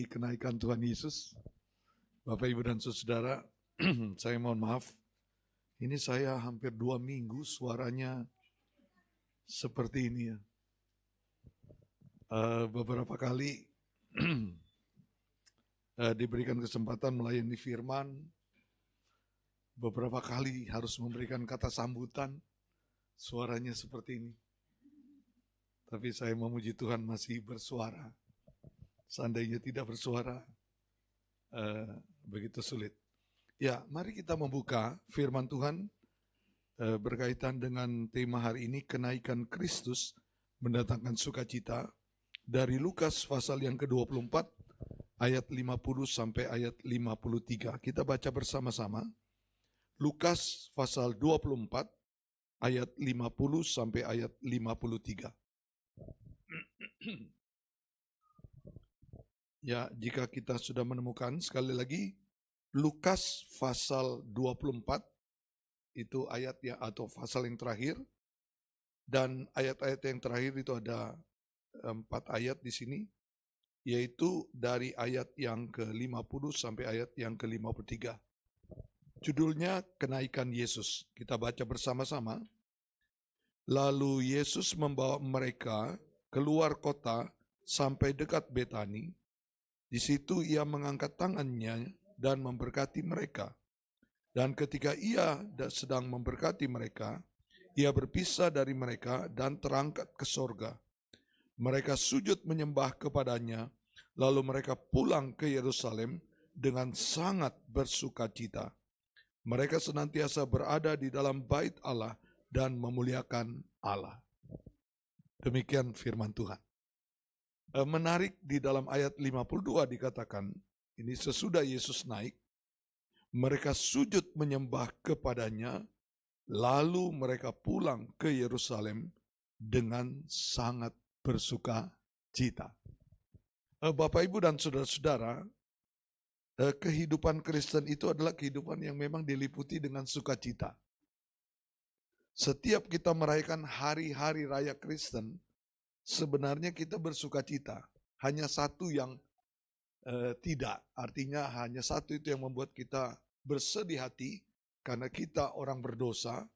kenaikan Tuhan Yesus. Bapak, Ibu, dan Saudara, saya mohon maaf. Ini saya hampir 2 minggu suaranya seperti ini ya. Beberapa kali diberikan kesempatan melayani firman. Beberapa kali harus memberikan kata sambutan. Suaranya seperti ini. Tapi saya memuji Tuhan masih bersuara. Seandainya tidak bersuara, begitu sulit. Ya, mari kita membuka firman Tuhan berkaitan dengan tema hari ini, kenaikan Kristus mendatangkan sukacita, dari Lukas pasal yang ke-24 ayat 50 sampai ayat 53. Kita baca bersama-sama. Lukas pasal 24 ayat 50 sampai ayat 53. Ya, jika kita sudah menemukan, sekali lagi, Lukas pasal 24, itu ayat ya, atau pasal yang terakhir, dan ayat-ayat yang terakhir itu ada 4 ayat di sini, yaitu dari ayat yang ke-50 sampai ayat yang ke-53. Judulnya Kenaikan Yesus. Kita baca bersama-sama. Lalu Yesus membawa mereka keluar kota sampai dekat Betani. Di situ ia mengangkat tangannya dan memberkati mereka. Dan ketika ia sedang memberkati mereka, ia berpisah dari mereka dan terangkat ke sorga. Mereka sujud menyembah kepadanya, lalu mereka pulang ke Yerusalem dengan sangat bersukacita. Mereka senantiasa berada di dalam bait Allah dan memuliakan Allah. Demikian firman Tuhan. Menarik, di dalam ayat 52 dikatakan, ini sesudah Yesus naik, mereka sujud menyembah kepadanya, lalu mereka pulang ke Yerusalem dengan sangat bersuka cita. Bapak, Ibu, dan saudara-saudara, kehidupan Kristen itu adalah kehidupan yang memang diliputi dengan sukacita. Setiap kita merayakan hari-hari raya Kristen, sebenarnya kita bersuka cita. Hanya satu yang tidak, artinya hanya satu itu yang membuat kita bersedih hati, karena kita orang berdosa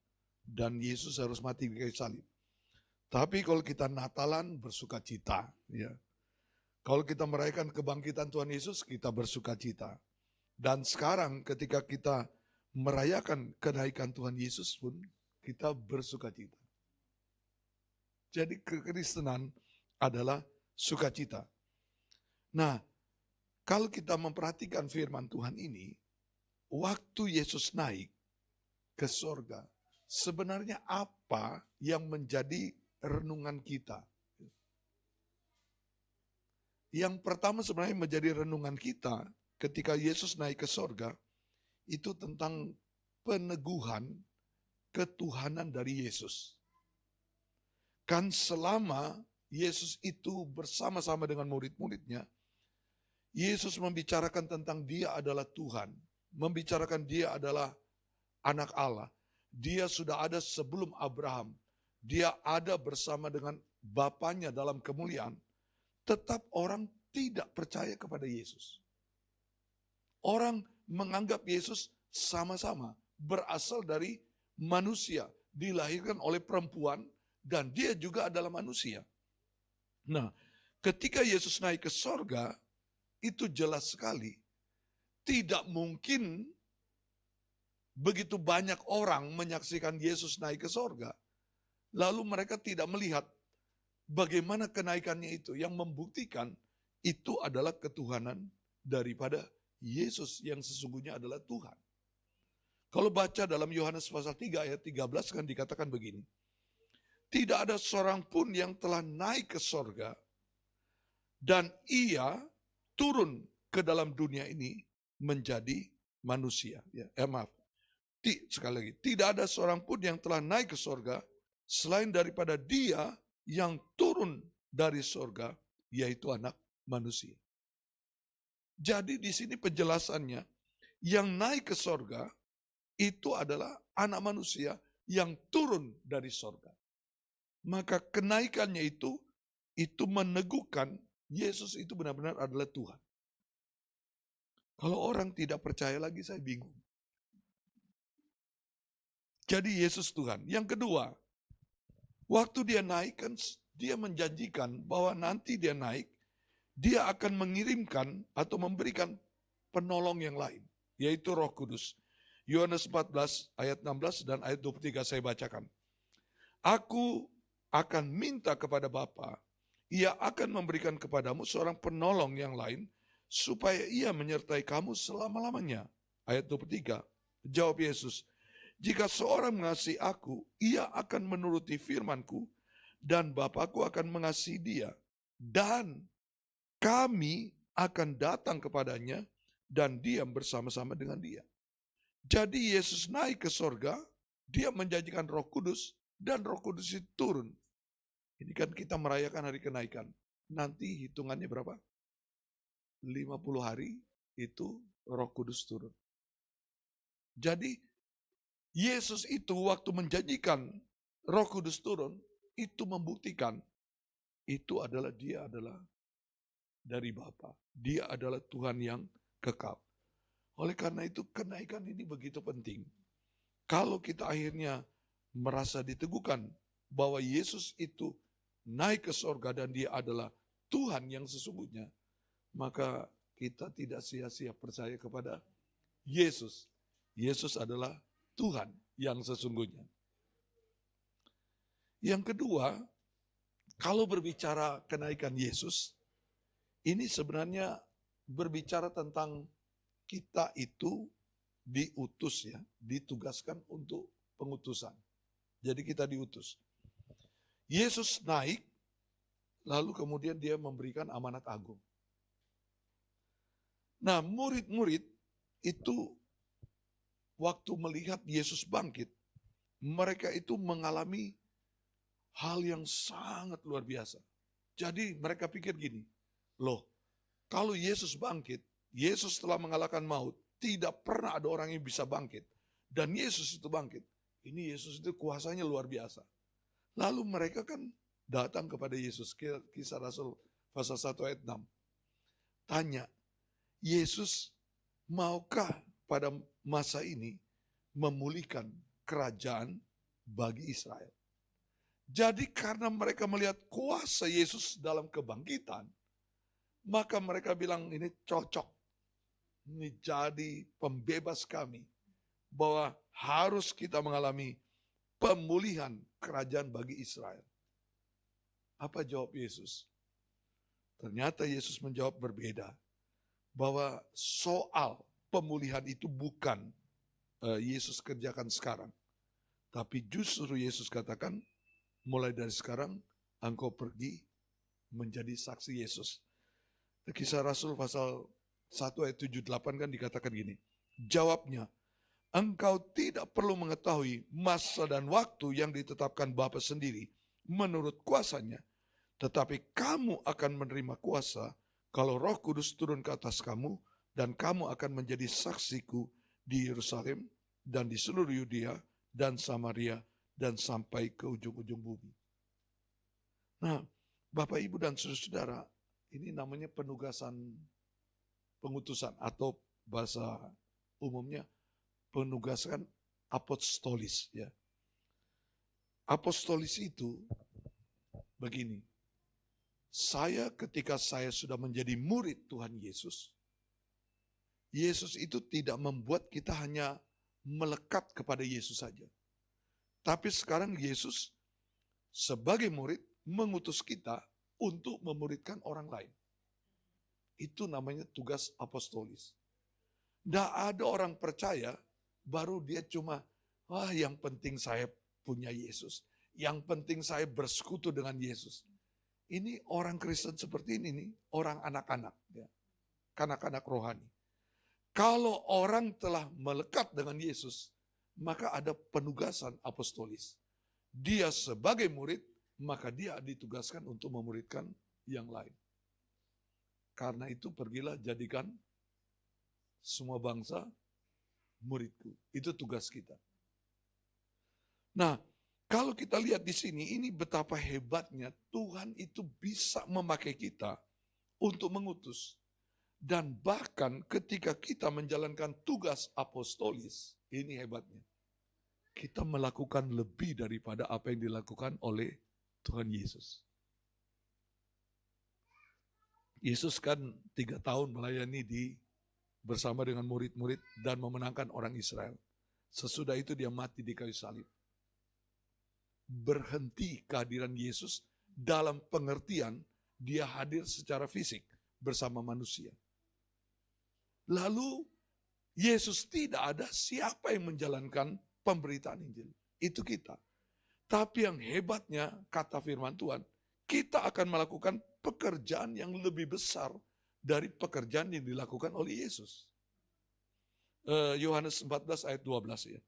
dan Yesus harus mati di kayu salib. Tapi kalau kita Natalan, bersuka cita. Ya. Kalau kita merayakan kebangkitan Tuhan Yesus, kita bersuka cita. Dan sekarang ketika kita merayakan kenaikan Tuhan Yesus pun, kita bersuka cita. Jadi kekristenan adalah sukacita. Nah, kalau kita memperhatikan firman Tuhan ini, waktu Yesus naik ke sorga, sebenarnya apa yang menjadi renungan kita? Yang pertama sebenarnya menjadi renungan kita ketika Yesus naik ke sorga, itu tentang peneguhan ketuhanan dari Yesus. Kan selama Yesus itu bersama-sama dengan murid-muridnya, Yesus membicarakan tentang dia adalah Tuhan, membicarakan dia adalah anak Allah. Dia sudah ada sebelum Abraham, dia ada bersama dengan Bapanya dalam kemuliaan. Tetap orang tidak percaya kepada Yesus. Orang menganggap Yesus sama-sama berasal dari manusia, dilahirkan oleh perempuan, dan dia juga adalah manusia. Nah, ketika Yesus naik ke sorga, itu jelas sekali. Tidak mungkin begitu banyak orang menyaksikan Yesus naik ke sorga, lalu mereka tidak melihat bagaimana kenaikannya itu, yang membuktikan itu adalah ketuhanan daripada Yesus yang sesungguhnya adalah Tuhan. Kalau baca dalam Yohanes pasal 3 ayat 13 kan dikatakan begini, tidak ada seorang pun yang telah naik ke sorga dan ia turun ke dalam dunia ini menjadi manusia. Sekali lagi, tidak ada seorang pun yang telah naik ke sorga selain daripada dia yang turun dari sorga, yaitu anak manusia. Jadi di sini penjelasannya, yang naik ke sorga itu adalah anak manusia yang turun dari sorga. Maka kenaikannya itu meneguhkan Yesus itu benar-benar adalah Tuhan. Kalau orang tidak percaya lagi, saya bingung. Jadi Yesus Tuhan. Yang kedua, waktu dia naik kan dia menjanjikan bahwa nanti dia naik, dia akan mengirimkan atau memberikan penolong yang lain, yaitu Roh Kudus. Yohanes 14 ayat 16 dan ayat 23 saya bacakan. Aku akan minta kepada Bapa, ia akan memberikan kepadamu seorang penolong yang lain, supaya ia menyertai kamu selama-lamanya. Ayat 23, jawab Yesus, jika seorang mengasihi aku, ia akan menuruti firman-Ku, dan Bapa-Ku akan mengasihi dia. Dan kami akan datang kepadanya, dan diam bersama-sama dengan dia. Jadi Yesus naik ke sorga, dia menjanjikan Roh Kudus, dan Roh Kudus itu turun. Ini kan kita merayakan hari kenaikan. Nanti hitungannya berapa? 50 hari itu Roh Kudus turun. Jadi Yesus itu waktu menjanjikan Roh Kudus turun, itu membuktikan itu adalah dia adalah dari Bapa. Dia adalah Tuhan yang kekal. Oleh karena itu kenaikan ini begitu penting. Kalau kita akhirnya merasa diteguhkan bahwa Yesus itu naik ke sorga dan dia adalah Tuhan yang sesungguhnya, maka kita tidak sia-sia percaya kepada Yesus. Yesus adalah Tuhan yang sesungguhnya. Yang kedua, kalau berbicara kenaikan Yesus, ini sebenarnya berbicara tentang kita itu diutus ya, ditugaskan untuk pengutusan. Jadi kita diutus. Yesus naik, lalu kemudian dia memberikan amanat agung. Nah, murid-murid itu waktu melihat Yesus bangkit, mereka itu mengalami hal yang sangat luar biasa. Jadi mereka pikir gini, loh, kalau Yesus bangkit, Yesus telah mengalahkan maut, tidak pernah ada orang yang bisa bangkit. Dan Yesus itu bangkit. Ini Yesus itu kuasanya luar biasa. Lalu mereka kan datang kepada Yesus, Kisah Rasul pasal 1 ayat 6. Tanya, Yesus maukah pada masa ini memulihkan kerajaan bagi Israel? Jadi karena mereka melihat kuasa Yesus dalam kebangkitan, maka mereka bilang ini cocok. Ini jadi pembebas kami. Bahwa harus kita mengalami pemulihan kerajaan bagi Israel. Apa jawab Yesus? Ternyata Yesus menjawab berbeda. Bahwa soal pemulihan itu bukan Yesus kerjakan sekarang. Tapi justru Yesus katakan, mulai dari sekarang engkau pergi menjadi saksi Yesus. Kisah Rasul pasal 1 ayat 78 kan dikatakan gini. Jawabnya, engkau tidak perlu mengetahui masa dan waktu yang ditetapkan Bapa sendiri menurut kuasanya. Tetapi kamu akan menerima kuasa kalau Roh Kudus turun ke atas kamu dan kamu akan menjadi saksiku di Yerusalem dan di seluruh Yudea dan Samaria dan sampai ke ujung-ujung bumi. Nah, Bapak, Ibu, dan saudara-saudara, ini namanya penugasan pengutusan atau bahasa umumnya penugasan apostolis ya. Apostolis itu begini. Ketika saya sudah menjadi murid Tuhan Yesus, Yesus itu tidak membuat kita hanya melekat kepada Yesus saja. Tapi sekarang Yesus sebagai murid mengutus kita untuk memuridkan orang lain. Itu namanya tugas apostolis. Tidak ada orang percaya baru dia cuma, yang penting saya punya Yesus. Yang penting saya bersekutu dengan Yesus. Ini orang Kristen seperti ini nih, orang anak-anak. Ya. Kanak-kanak rohani. Kalau orang telah melekat dengan Yesus, maka ada penugasan apostolis. Dia sebagai murid, maka dia ditugaskan untuk memuridkan yang lain. Karena itu pergilah jadikan semua bangsa muridku. Itu tugas kita. Nah, kalau kita lihat di sini, ini betapa hebatnya Tuhan itu bisa memakai kita untuk mengutus. Dan bahkan ketika kita menjalankan tugas apostolis, ini hebatnya, kita melakukan lebih daripada apa yang dilakukan oleh Tuhan Yesus. Yesus kan 3 tahun melayani bersama dengan murid-murid dan memenangkan orang Israel. Sesudah itu dia mati di kayu salib. Berhenti kehadiran Yesus dalam pengertian dia hadir secara fisik bersama manusia. Lalu Yesus tidak ada, siapa yang menjalankan pemberitaan Injil? Itu kita. Tapi yang hebatnya, kata firman Tuhan, kita akan melakukan pekerjaan yang lebih besar dari pekerjaan yang dilakukan oleh Yesus. Yohanes 14 ayat 12 ya.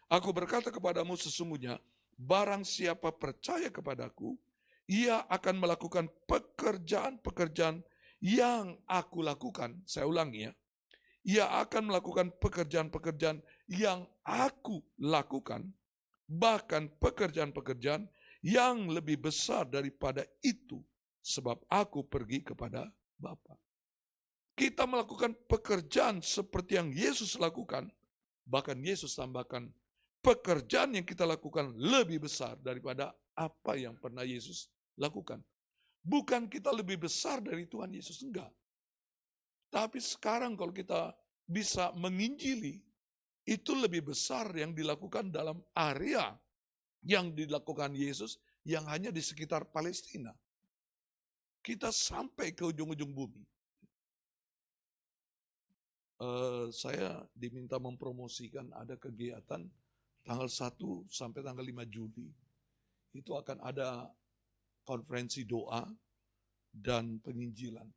Aku berkata kepadamu sesungguhnya, barang siapa percaya kepadaku, ia akan melakukan pekerjaan-pekerjaan yang aku lakukan. Saya ulangi ya. Ia akan melakukan pekerjaan-pekerjaan yang aku lakukan, bahkan pekerjaan-pekerjaan yang lebih besar daripada itu, sebab aku pergi kepada Bapa. Kita melakukan pekerjaan seperti yang Yesus lakukan, bahkan Yesus tambahkan, pekerjaan yang kita lakukan lebih besar daripada apa yang pernah Yesus lakukan. Bukan kita lebih besar dari Tuhan Yesus, enggak. Tapi sekarang kalau kita bisa menginjili, itu lebih besar yang dilakukan dalam area yang dilakukan Yesus yang hanya di sekitar Palestina. Kita sampai ke ujung-ujung bumi. Saya diminta mempromosikan ada kegiatan tanggal 1 sampai tanggal 5 Juli. Itu akan ada konferensi doa dan penginjilan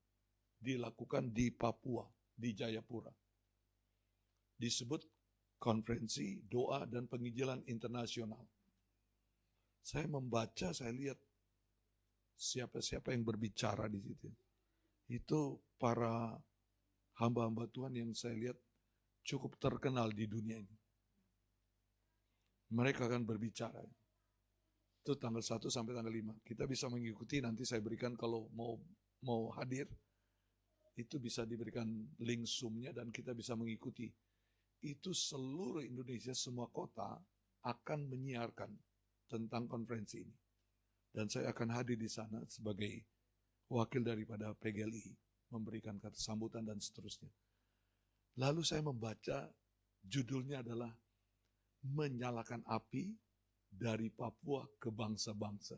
dilakukan di Papua, di Jayapura. Disebut konferensi doa dan penginjilan internasional. Saya membaca, saya lihat siapa-siapa yang berbicara di situ. Itu para hamba-hamba Tuhan yang saya lihat cukup terkenal di dunia ini. Mereka akan berbicara. Itu tanggal 1 sampai tanggal 5. Kita bisa mengikuti, nanti saya berikan kalau mau hadir. Itu bisa diberikan link Zoom-nya dan kita bisa mengikuti. Itu seluruh Indonesia, semua kota akan menyiarkan tentang konferensi ini. Dan saya akan hadir di sana sebagai wakil daripada PGLI, memberikan kata sambutan dan seterusnya. Lalu saya membaca, judulnya adalah Menyalakan Api dari Papua ke Bangsa-Bangsa.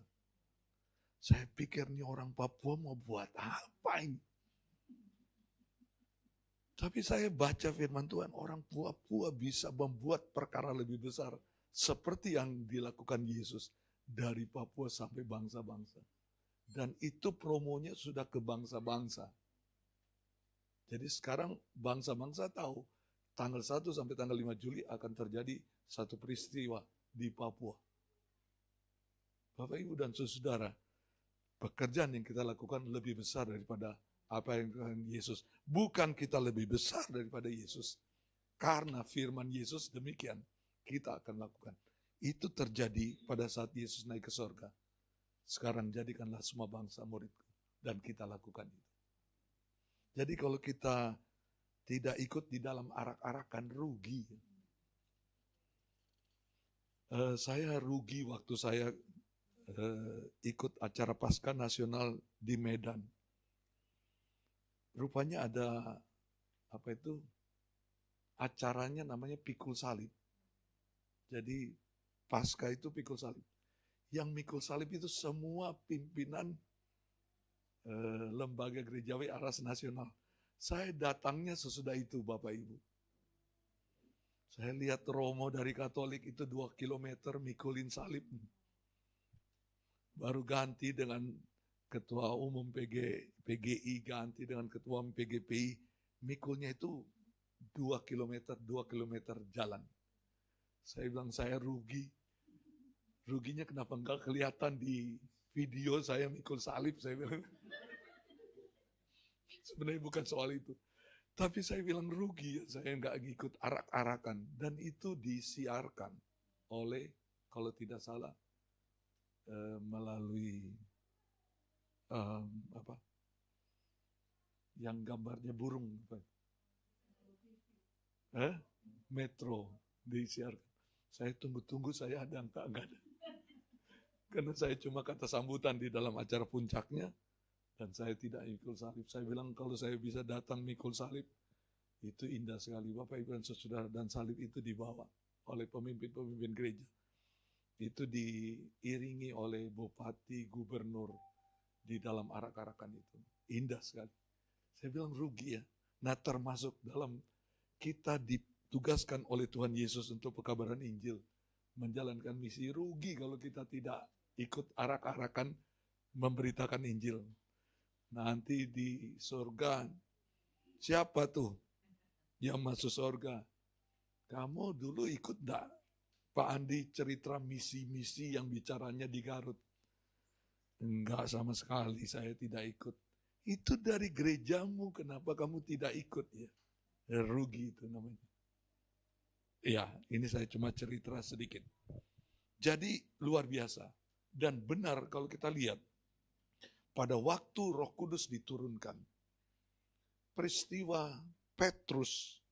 Saya pikir nih orang Papua mau buat apa ini? Tapi saya baca firman Tuhan, orang Papua bisa membuat perkara lebih besar seperti yang dilakukan Yesus dari Papua sampai bangsa-bangsa. Dan itu promonya sudah ke bangsa-bangsa. Jadi sekarang bangsa-bangsa tahu tanggal 1 sampai tanggal 5 Juli akan terjadi satu peristiwa di Papua. Bapak, Ibu, dan saudara, pekerjaan yang kita lakukan lebih besar daripada apa yang dilakukan Yesus. Bukan kita lebih besar daripada Yesus. Karena firman Yesus demikian, kita akan lakukan. Itu terjadi pada saat Yesus naik ke surga. Sekarang jadikanlah semua bangsa muridku. Dan kita lakukan itu. Jadi kalau kita tidak ikut di dalam arak-arakan, rugi. Saya rugi waktu saya ikut acara Paskah Nasional di Medan. Rupanya ada acaranya namanya pikul salib. Jadi Paskah itu pikul salib. Yang mikul salib itu semua pimpinan lembaga gerejawi aras nasional. Saya datangnya sesudah itu, Bapak Ibu. Saya lihat Romo dari Katolik itu 2 kilometer mikulin salib. Baru ganti dengan ketua umum PGI, ganti dengan ketua umum PGPI, mikulnya itu 2 kilometer jalan. Saya bilang saya rugi. Ruginya kenapa enggak kelihatan di video saya mikul salib, saya bilang. Sebenarnya bukan soal itu. Tapi saya bilang rugi, saya enggak ikut arak-arakan. Dan itu disiarkan oleh, kalau tidak salah, melalui Yang gambarnya burung. Metro disiarkan. Saya tunggu-tunggu, saya ada enggak ada. Karena saya cuma kata sambutan di dalam acara puncaknya, dan saya tidak mikul salib. Saya bilang kalau saya bisa datang mikul salib, itu indah sekali. Bapak Ibu dan Saudara, dan salib itu dibawa oleh pemimpin-pemimpin gereja. Itu diiringi oleh bupati, gubernur di dalam arak-arakan itu. Indah sekali. Saya bilang rugi ya. Nah, termasuk dalam kita ditugaskan oleh Tuhan Yesus untuk pekabaran Injil, menjalankan misi, rugi kalau kita tidak ikut arak-arakan memberitakan Injil. Nanti di surga, siapa tuh yang masuk surga? Kamu dulu ikut enggak? Pak Andi cerita misi-misi yang bicaranya di Garut. Enggak sama sekali, saya tidak ikut. Itu dari gerejamu, kenapa kamu tidak ikut ya? Rugi itu namanya. Ya, ini saya cuma cerita sedikit. Jadi luar biasa. Dan benar kalau kita lihat, pada waktu Roh Kudus diturunkan, peristiwa Petrus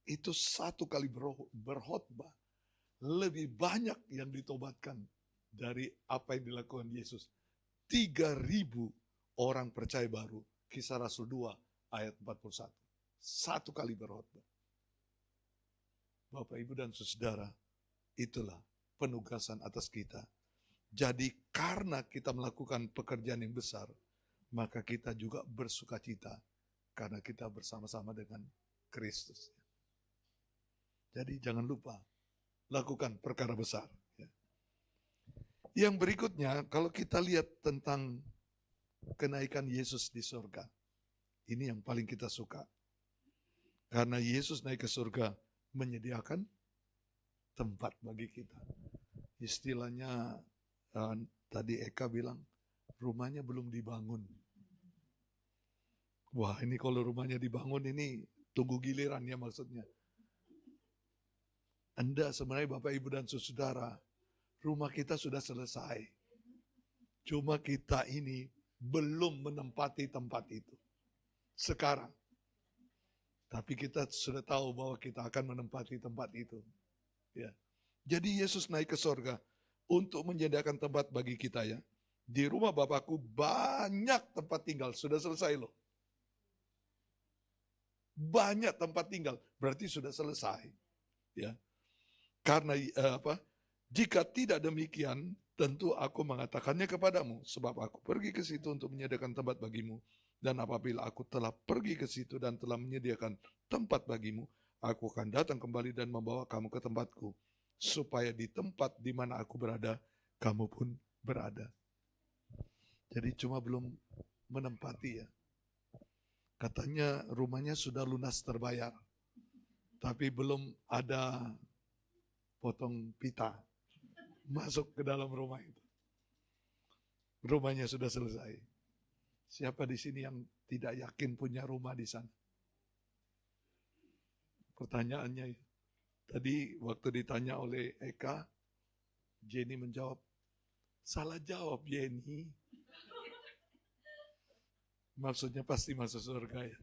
itu 1 kali berkhotbah, lebih banyak yang ditobatkan dari apa yang dilakukan Yesus. 3.000 orang percaya baru. Kisah Rasul 2 ayat 41. 1 kali berkhotbah. Bapak, Ibu, dan Saudara, itulah penugasan atas kita. Jadi karena kita melakukan pekerjaan yang besar, maka kita juga bersuka cita karena kita bersama-sama dengan Kristus. Jadi jangan lupa, lakukan perkara besar. Yang berikutnya, kalau kita lihat tentang kenaikan Yesus di surga, ini yang paling kita suka. Karena Yesus naik ke surga, menyediakan tempat bagi kita. Istilahnya, tadi Eka bilang, rumahnya belum dibangun. Wah, ini kalau rumahnya dibangun, ini tunggu giliran ya maksudnya. Anda sebenarnya Bapak, Ibu, dan Saudara, rumah kita sudah selesai. Cuma kita ini belum menempati tempat itu. Sekarang. Tapi kita sudah tahu bahwa kita akan menempati tempat itu. Ya. Jadi Yesus naik ke surga untuk menyediakan tempat bagi kita ya. Di rumah Bapakku banyak tempat tinggal, sudah selesai loh. Banyak tempat tinggal, berarti sudah selesai. Ya. Karena jika tidak demikian, tentu aku mengatakannya kepadamu, sebab aku pergi ke situ untuk menyediakan tempat bagimu. Dan apabila aku telah pergi ke situ dan telah menyediakan tempat bagimu, aku akan datang kembali dan membawa kamu ke tempatku, supaya di tempat di mana aku berada, kamu pun berada. Jadi cuma belum menempati ya. Katanya rumahnya sudah lunas terbayar, tapi belum ada potong pita masuk ke dalam rumah itu. Rumahnya sudah selesai. Siapa di sini yang tidak yakin punya rumah di sana? Pertanyaannya, tadi waktu ditanya oleh Eka, Jenny menjawab, salah jawab Jenny. Maksudnya pasti masuk surga ya.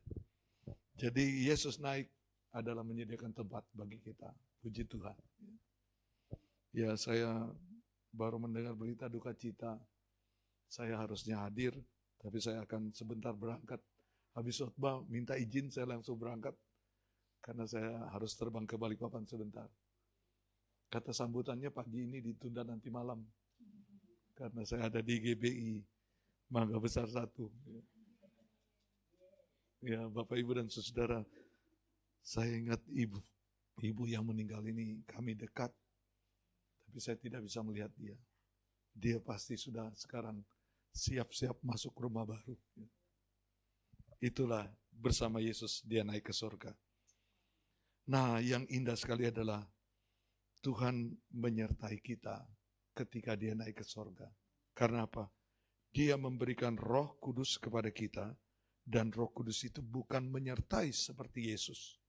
Jadi Yesus naik adalah menyediakan tempat bagi kita. Puji Tuhan. Ya, saya baru mendengar berita duka cita. Saya harusnya hadir, tapi saya akan sebentar berangkat. Habis khotbah minta izin, saya langsung berangkat. Karena saya harus terbang ke Balikpapan sebentar. Kata sambutannya pagi ini ditunda nanti malam. Karena saya ada di GBI, Mangga Besar 1. Ya, Bapak, Ibu, dan Saudara, saya ingat ibu yang meninggal ini, kami dekat. Tapi saya tidak bisa melihat dia. Dia pasti sudah sekarang siap-siap masuk rumah baru. Itulah bersama Yesus dia naik ke surga. Nah, yang indah sekali adalah Tuhan menyertai kita ketika dia naik ke surga. Karena apa? Dia memberikan Roh Kudus kepada kita, dan Roh Kudus itu bukan menyertai seperti Yesus.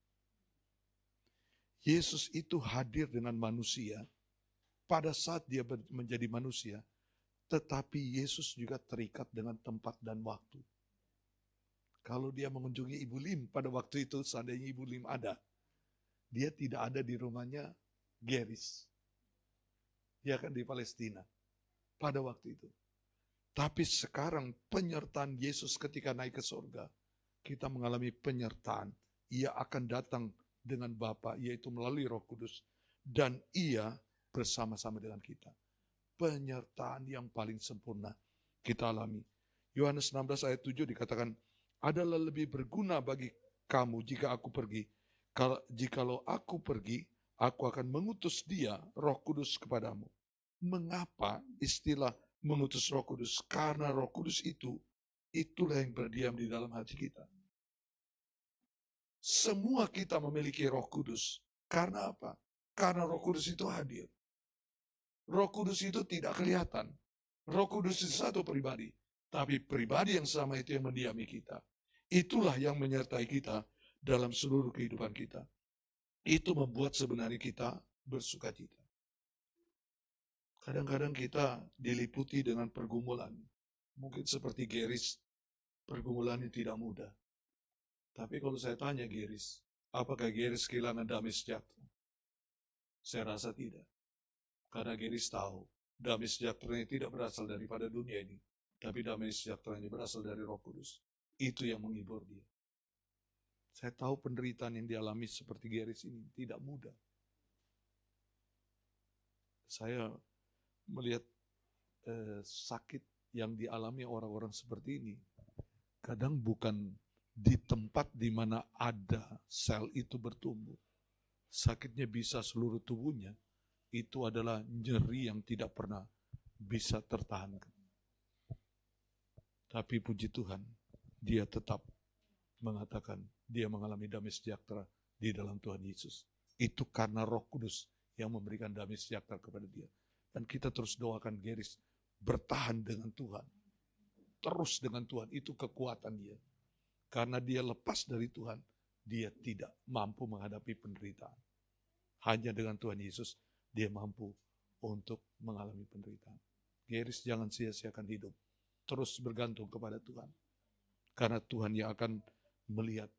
Yesus itu hadir dengan manusia pada saat dia menjadi manusia, tetapi Yesus juga terikat dengan tempat dan waktu. Kalau dia mengunjungi Ibu Lim pada waktu itu, seandainya Ibu Lim ada, dia tidak ada di rumahnya Geris. Dia kan di Palestina pada waktu itu. Tapi sekarang penyertaan Yesus ketika naik ke surga, kita mengalami penyertaan. Ia akan datang dengan Bapa, yaitu melalui Roh Kudus. Dan ia bersama-sama dengan kita. Penyertaan yang paling sempurna kita alami. Yohanes 16 ayat 7 dikatakan, adalah lebih berguna bagi kamu jika aku pergi. Jikalau aku pergi, aku akan mengutus dia, Roh Kudus kepadamu. Mengapa istilah mengutus Roh Kudus? Karena Roh Kudus itulah yang berdiam di dalam hati kita. Semua kita memiliki Roh Kudus. Karena apa? Karena Roh Kudus itu hadir. Roh Kudus itu tidak kelihatan. Roh Kudus itu satu pribadi. Tapi pribadi yang sama itu yang mendiami kita. Itulah yang menyertai kita dalam seluruh kehidupan kita. Itu membuat sebenarnya kita bersukacita. Kadang-kadang kita diliputi dengan pergumulan. Mungkin seperti Geris, pergumulannya tidak mudah. Tapi kalau saya tanya Geris, apakah Geris kehilangan damai sejahtera? Saya rasa tidak. Karena Geris tahu, damai sejahteranya tidak berasal daripada dunia ini. Tapi damai sejahteranya berasal dari Roh Kudus. Itu yang menghibur dia. Saya tahu penderitaan yang dialami seperti Geris ini tidak mudah. Saya melihat sakit yang dialami orang-orang seperti ini. Kadang bukan di tempat di mana ada sel itu bertumbuh. Sakitnya bisa seluruh tubuhnya. Itu adalah nyeri yang tidak pernah bisa tertahankan. Tapi puji Tuhan, dia tetap mengatakan dia mengalami damai sejahtera di dalam Tuhan Yesus. Itu karena Roh Kudus yang memberikan damai sejahtera kepada dia. Dan kita terus doakan Geris bertahan dengan Tuhan. Terus dengan Tuhan, itu kekuatan dia. Karena dia lepas dari Tuhan, dia tidak mampu menghadapi penderitaan. Hanya dengan Tuhan Yesus, dia mampu untuk mengalami penderitaan. Geris jangan sia-siakan hidup. Terus bergantung kepada Tuhan. Karena Tuhan yang akan melihat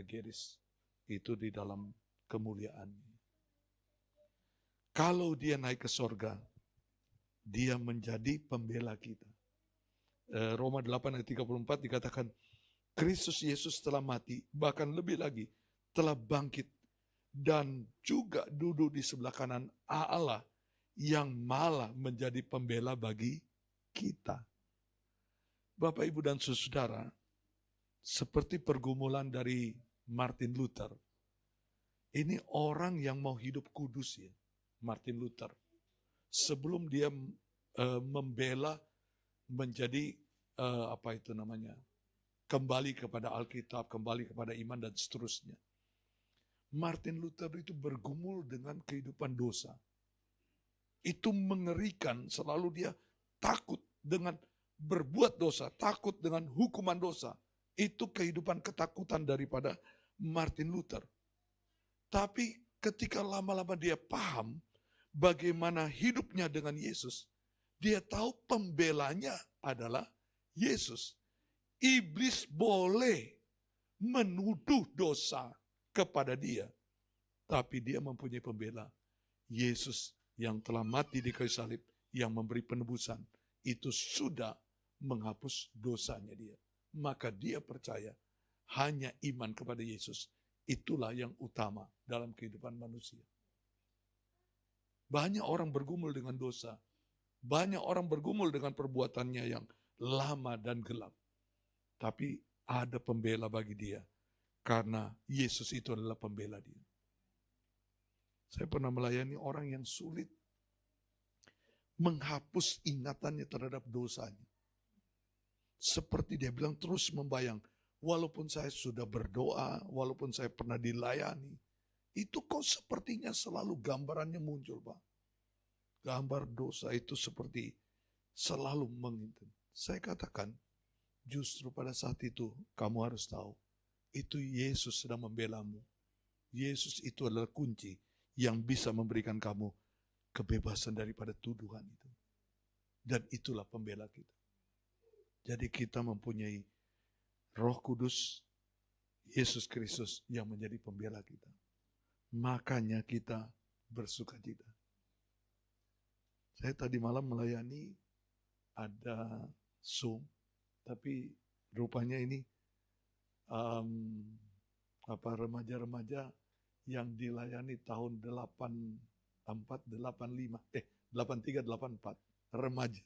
Geris itu di dalam kemuliaan. Kalau dia naik ke sorga, dia menjadi pembela kita. Roma 8 ayat 34 dikatakan, Kristus Yesus telah mati, bahkan lebih lagi telah bangkit dan juga duduk di sebelah kanan Allah yang malah menjadi pembela bagi kita. Bapak, Ibu, dan saudara, seperti pergumulan dari Martin Luther, ini orang yang mau hidup kudus ya, Martin Luther. Sebelum dia membela menjadi kembali kepada Alkitab, kembali kepada iman dan seterusnya. Martin Luther itu bergumul dengan kehidupan dosa. Itu mengerikan, selalu dia takut dengan berbuat dosa, takut dengan hukuman dosa. Itu kehidupan ketakutan daripada Martin Luther. Tapi ketika lama-lama dia paham bagaimana hidupnya dengan Yesus, dia tahu pembelanya adalah Yesus. Iblis boleh menuduh dosa kepada dia, tapi dia mempunyai pembela, Yesus yang telah mati di kayu salib, yang memberi penebusan, itu sudah menghapus dosanya dia. Maka dia percaya hanya iman kepada Yesus, itulah yang utama dalam kehidupan manusia. Banyak orang bergumul dengan dosa. Banyak orang bergumul dengan perbuatannya yang lama dan gelap. Tapi ada pembela bagi dia. Karena Yesus itu adalah pembela dia. Saya pernah melayani orang yang sulit menghapus ingatannya terhadap dosanya. Seperti dia bilang terus membayang. Walaupun saya sudah berdoa, walaupun saya pernah dilayani, itu kok sepertinya selalu gambarannya muncul, Pak. Gambar dosa itu seperti selalu mengintip. Saya katakan, justru pada saat itu kamu harus tahu, itu Yesus sedang membelamu. Yesus itu adalah kunci yang bisa memberikan kamu kebebasan daripada tuduhan itu. Dan itulah pembela kita. Jadi kita mempunyai Roh Kudus, Yesus Kristus yang menjadi pembela kita. Makanya kita bersukacita. Saya tadi malam melayani ada Zoom, tapi rupanya ini remaja-remaja yang dilayani tahun 84, 85, 83, 84, remaja.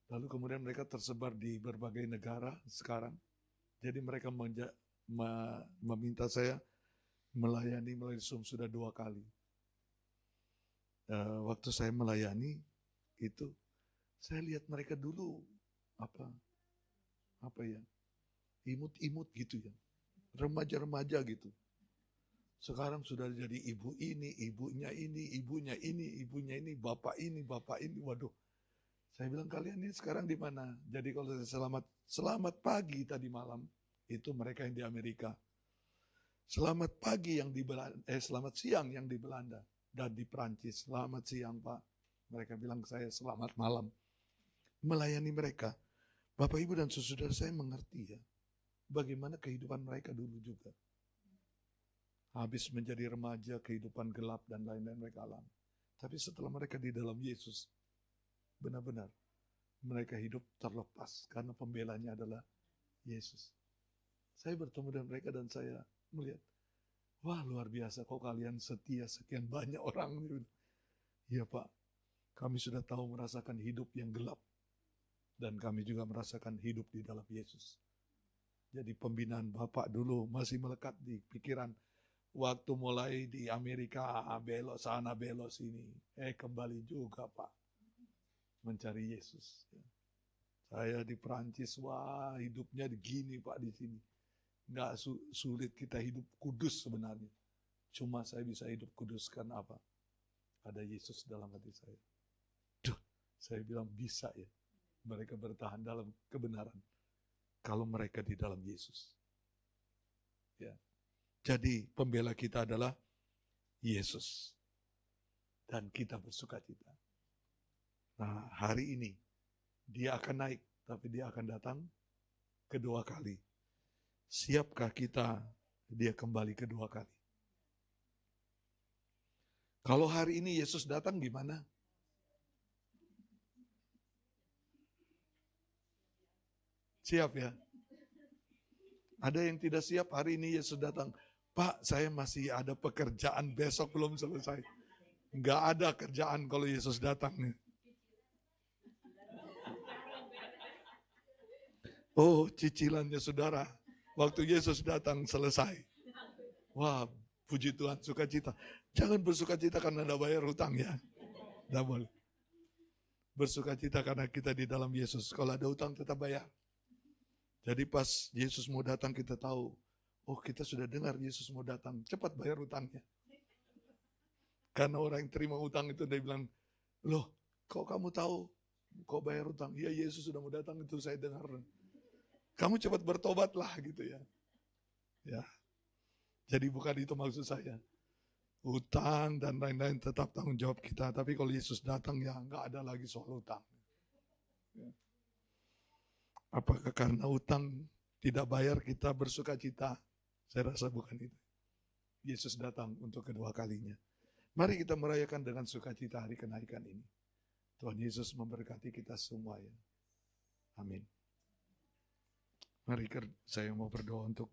Lalu kemudian mereka tersebar di berbagai negara sekarang. Jadi mereka meminta saya melayani melalui Zoom sudah 2 kali. Waktu saya melayani itu, saya lihat mereka dulu imut-imut gitu ya, remaja-remaja gitu. Sekarang sudah jadi ibu ini, ibunya ini, ibunya ini, ibunya ini, bapak ini, waduh. Saya bilang kalian ini sekarang di mana? Jadi kalau saya selamat pagi tadi malam, itu mereka yang di Amerika. Selamat pagi yang di Belanda, selamat siang yang di Belanda dan di Prancis. Selamat siang Pak. Mereka bilang ke saya selamat malam. Melayani mereka. Bapak Ibu dan saudara saya mengerti ya, bagaimana kehidupan mereka dulu juga. Habis menjadi remaja, kehidupan gelap dan lain-lain mereka alami. Tapi setelah mereka di dalam Yesus, benar-benar mereka hidup terlepas karena pembelanya adalah Yesus. Saya bertemu dengan mereka dan saya melihat, wah luar biasa kok kalian setia sekian banyak orang. Iya Pak, kami sudah tahu merasakan hidup yang gelap. Dan kami juga merasakan hidup di dalam Yesus. Jadi pembinaan Bapak dulu masih melekat di pikiran. Waktu mulai di Amerika, belok sana, belok sini. Kembali juga Pak. Mencari Yesus. Saya di Prancis, wah hidupnya gini Pak di sini. Nggak sulit kita hidup kudus sebenarnya. Cuma saya bisa hidup kudus karena apa? Ada Yesus dalam hati saya. Duh, saya bilang bisa ya. Mereka bertahan dalam kebenaran. Kalau mereka di dalam Yesus. Ya. Jadi pembela kita adalah Yesus. Dan kita bersukacita. Nah hari ini dia akan naik. Tapi dia akan datang kedua kali. Siapkah kita dia kembali kedua kali? Kalau hari ini Yesus datang gimana? Siap ya? Ada yang tidak siap hari ini Yesus datang. Pak, saya masih ada pekerjaan besok belum selesai. Nggak ada kerjaan kalau Yesus datang nih. Oh, cicilannya saudara. Waktu Yesus datang selesai. Wah, puji Tuhan, sukacita. Jangan bersukacita karena Anda bayar hutang ya. Tidak boleh. Bersukacita karena kita di dalam Yesus. Kalau ada hutang tetap bayar. Jadi pas Yesus mau datang kita tahu, oh kita sudah dengar Yesus mau datang, cepat bayar hutangnya. Karena orang yang terima hutang itu dia bilang, loh kok kamu tahu kok bayar hutang? Iya Yesus sudah mau datang itu saya dengar. Kamu cepat bertobatlah gitu ya. Ya. Jadi bukan itu maksud saya. Hutang dan lain-lain tetap tanggung jawab kita. Tapi kalau Yesus datang ya nggak ada lagi soal hutang. Ya. Apakah karena hutang tidak bayar kita bersukacita? Saya rasa bukan itu. Yesus datang untuk kedua kalinya. Mari kita merayakan dengan sukacita hari kenaikan ini. Tuhan Yesus memberkati kita semua ya. Amin. Mari saya mau berdoa untuk